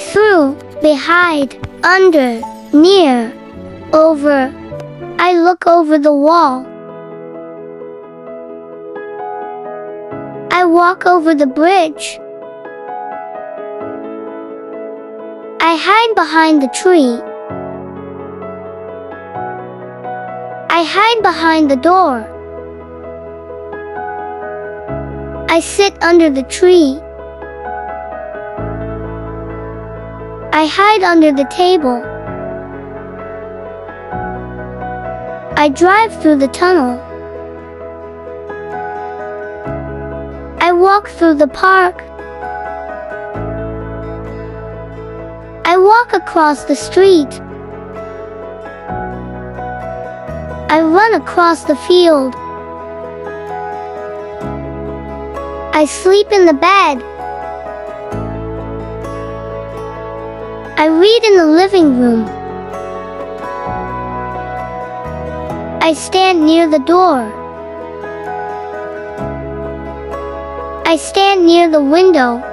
through, behind, under, near, over. I look over the wall. I walk over the bridge. I hide behind the tree. I hide behind the door. I sit under the tree. I hide under the table. I drive through the tunnel. I walk through the park. I walk across the street. I run across the field. I sleep in the bed. I read in the living room. I stand near the door. I stand near the window.